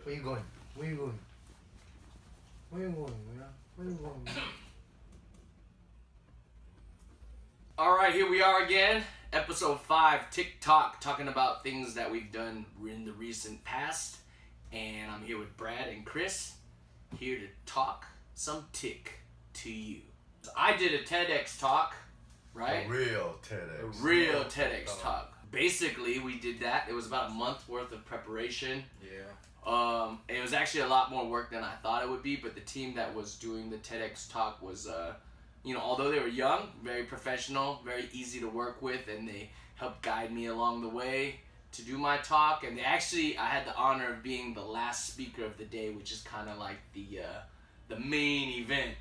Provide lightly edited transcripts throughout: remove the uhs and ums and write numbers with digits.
Where you going? Where you going? Where you going, man? Where you going, man? Alright, here we are again. Episode 5, TikTok, talking about things that we've done in the recent past. And I'm here with Brad and Chris, here to talk some tick to you. I did a TEDx talk, right? A real TEDx. A real TEDx talk. Basically, we did that. It was about a month worth of preparation. Yeah. It was actually a lot more work than I thought it would be, but the team that was doing the TEDx talk was, although they were young, very professional, very easy to work with, and they helped guide me along the way to do my talk. And I had the honor of being the last speaker of the day, which is kind of like the main event.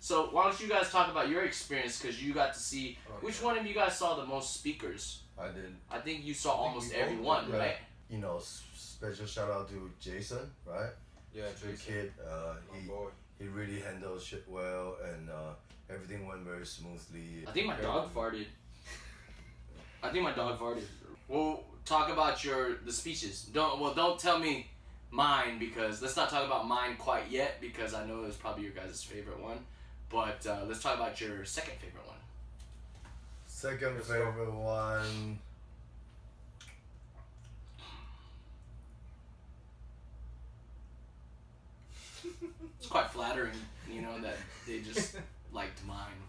So why don't you guys talk about your experience, because you got to see, which one of you guys saw the most speakers? I did. I think you saw almost everyone, right? You know, special shout out to Jason, right? Yeah, the kid. He really handled shit well, and everything went very smoothly. I think my dog farted. We'll talk about the speeches. Don't tell me mine, because let's not talk about mine quite yet, because I know it was probably your guys' favorite one. But let's talk about your second favorite one. Second favorite one. It's quite flattering, that they just liked mine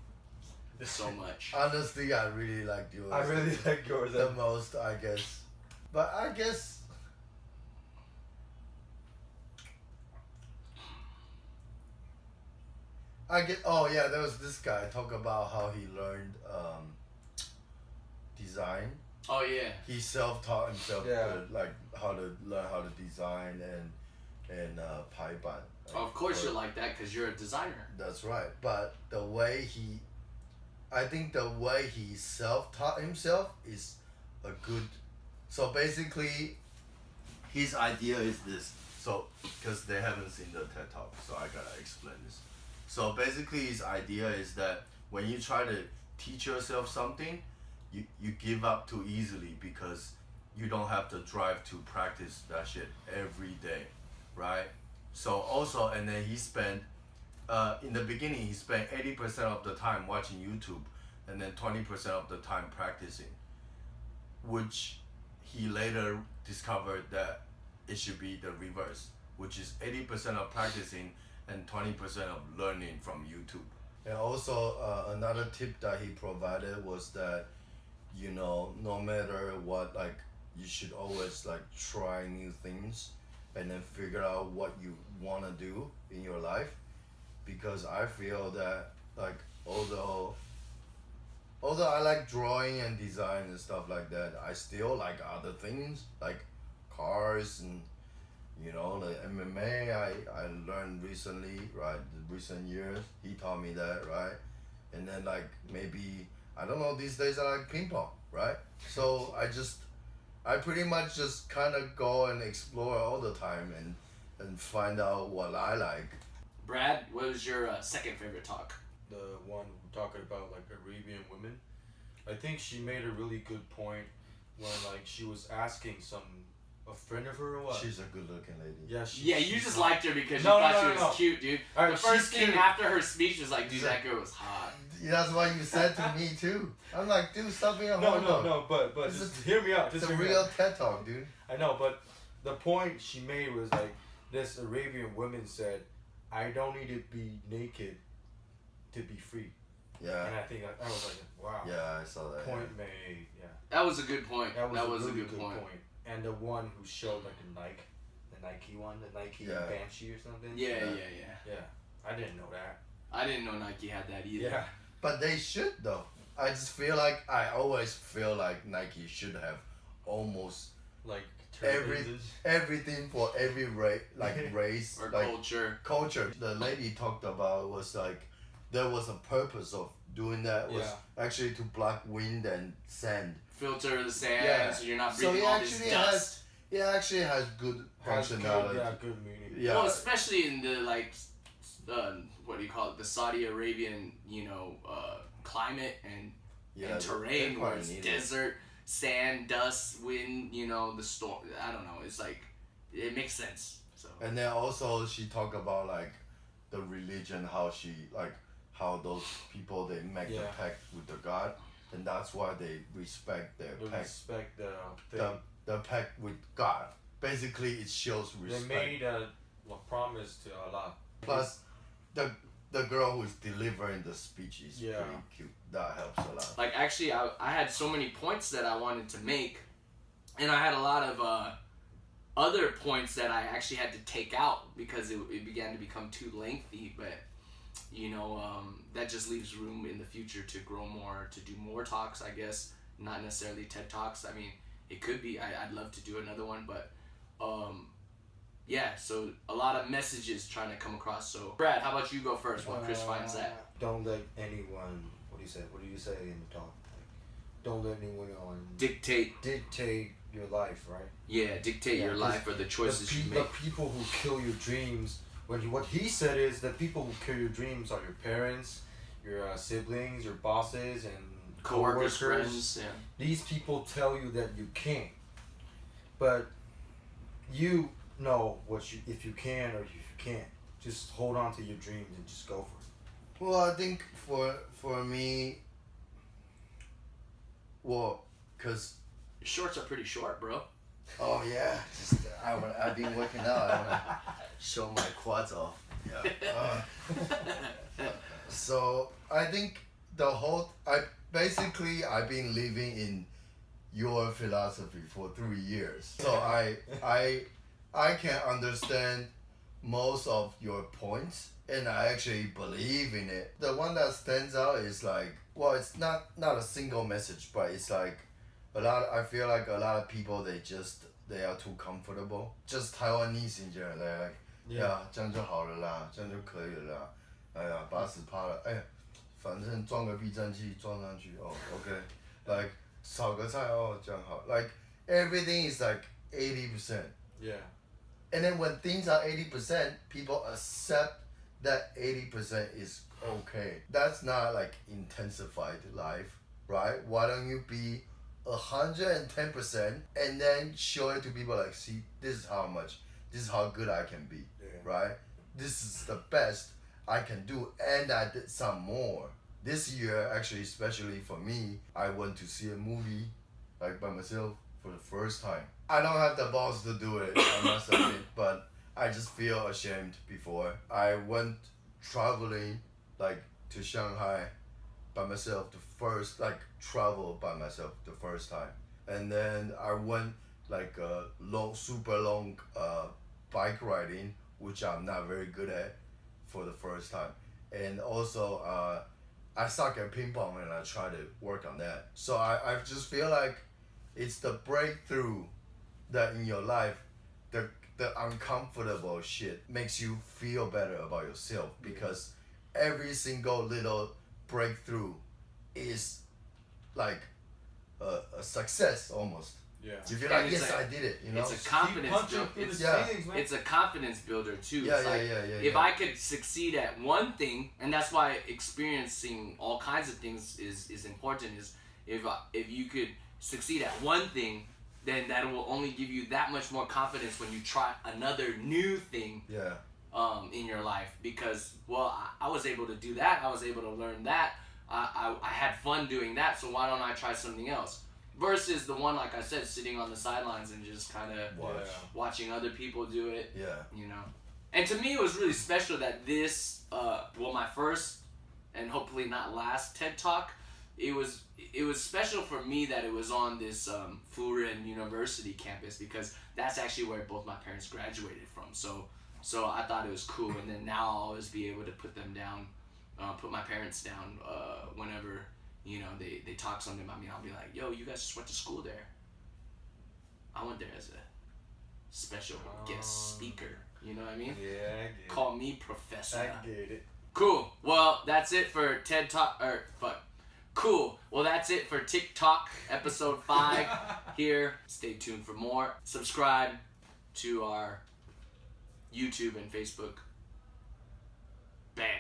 so much. Honestly, I really liked yours. I really like yours the most, I guess. But I guess there was this guy talk about how he learned design. Oh yeah. He self-taught himself, like how to learn how to design and Python. Of course you like that, because you're a designer. That's right. But I think the way he self-taught himself is a good. So basically, his idea is this. So, because they haven't seen the TED Talk, so I gotta explain this. So basically, his idea is that when you try to teach yourself something, you give up too easily, because you don't have to drive to practice that shit every day, right? So also, and then he spent, in the beginning, he spent 80% of the time watching YouTube, and then 20% of the time practicing, which he later discovered that it should be the reverse, which is 80% of practicing and 20% of learning from YouTube. And also, another tip that he provided was that, no matter what, like, you should always try new things and then figure out what you want to do in your life, because I feel that although I like drawing and design and stuff like that, I still like other things like cars and the MMA I learned recently, right? The recent years, he taught me that, right? And then maybe, I don't know, these days I like ping pong, right? So I pretty much just kind of go and explore all the time and find out what I like. Brad, what was your second favorite talk? The one talking about Arabian women. I think she made a really good point when she was asking a friend of her or what? She's a good-looking lady. Yeah, you just liked her because you thought she was cute, dude. Right, the first thing after her speech was dude, that girl was hot. That's what you said to me too. I'm like, dude, stop being a homo. No, but just hear me out. It's a real TED Talk, dude. I know, but the point she made was this Arabian woman said, I don't need to be naked to be free. Yeah. And I think I was wow. Yeah, I saw that. Point made, yeah. That was a good point. That was really a good point. And the one who showed the Nike one, the Nike Banshee or something. Yeah. I didn't know that. I didn't know Nike had that either. Yeah. But they should though. I just feel I always feel like Nike should have almost everything for every race or culture. The lady talked about was there was a purpose of doing that was actually to block wind and sand. Filter the sand so you're not breathing all this dust. It actually has good functionality. Good meaning. Yeah. Well, especially in the what do you call it? The Saudi Arabian, climate and terrain where it's desert, sand, dust, wind, the storm. I don't know. It's it makes sense. So. And then also she talk about like the religion, how those people they make the pact with the God, and that's why they respect their pact. Respect the pact with God. Basically, it shows respect. They made a promise to Allah. Plus, the girl who's delivering the speech is pretty cute. That helps a lot. Like actually, I had so many points that I wanted to make, and I had a lot of other points that I actually had to take out because it began to become too lengthy. But you know, that just leaves room in the future to grow more, to do more talks. I guess not necessarily TED Talks. I mean, it could be. I'd love to do another one, but. Yeah, so a lot of messages trying to come across. So, Brad, how about you go first while Chris finds that? Don't let anyone. What do you say? What do you say in the talk? Don't let anyone dictate your life, right? Yeah, dictate your life or the choices you make. The people who kill your dreams. What he said is that people who kill your dreams are your parents, your siblings, your bosses, and coworkers, friends. Yeah. These people tell you that you can't, but you know if you can or if you can't. Just hold on to your dreams and just go for it. Well, I think for me, cause your shorts are pretty short, bro. Oh yeah, I've been working out. I wanna show my quads off. Yeah. So I think I've been living in your philosophy for 3 years. So I can understand most of your points, and I actually believe in it. The one that stands out is like, well, it's not a single message, but it's like I feel like a lot of people they are too comfortable. Just Taiwanese in general, they're like, yeah, 这样就好了啦，这样就可以了啦。哎呀，80%了，哎呀，反正装个避震器装上去，哦 ，OK，like 炒个菜哦，这样好。Like everything is like 80%. Yeah. And then when things are 80%, people accept that 80% is okay. That's not like intensified life, right? Why don't you be 110% and then show it to people like, see, this is how good I can be, right? This is the best I can do, and I did some more. This year, actually, especially for me, I went to see a movie like by myself for the first time. I don't have the balls to do it, I must admit, but I just feel ashamed before. I went traveling like to Shanghai by myself travel by myself the first time. And then I went like a super long bike riding, which I'm not very good at, for the first time. And also I suck at ping pong, and I try to work on that. So I just feel like it's the breakthrough that in your life, the uncomfortable shit makes you feel better about yourself, because every single little breakthrough is like a success almost. Yeah. You feel like, yes, I did it, you know? It's a confidence builder. It's a confidence builder too. If I could succeed at one thing, and that's why experiencing all kinds of things is important, is if you could succeed at one thing, then that will only give you that much more confidence when you try another new thing in your life. Because, well, I was able to do that. I was able to learn that. I had fun doing that, so why don't I try something else? Versus the one, like I said, sitting on the sidelines and just kind of watching other people do it. Yeah. You know? And to me, it was really special that this, my first and hopefully not last TED Talk, it was special for me that it was on this Furen University campus, because that's actually where both my parents graduated from. So I thought it was cool, and then now I'll always be able to put them down, put my parents down whenever, you know, they talk something about me. I'll be like, yo, you guys just went to school there. I went there as a special guest speaker. You know what I mean? Yeah, I get it. Call me professor. I get it. Cool. Well, that's it for TED Talk. Cool. Well, that's it for TikTok episode 5 here. Stay tuned for more. Subscribe to our YouTube and Facebook. Bam.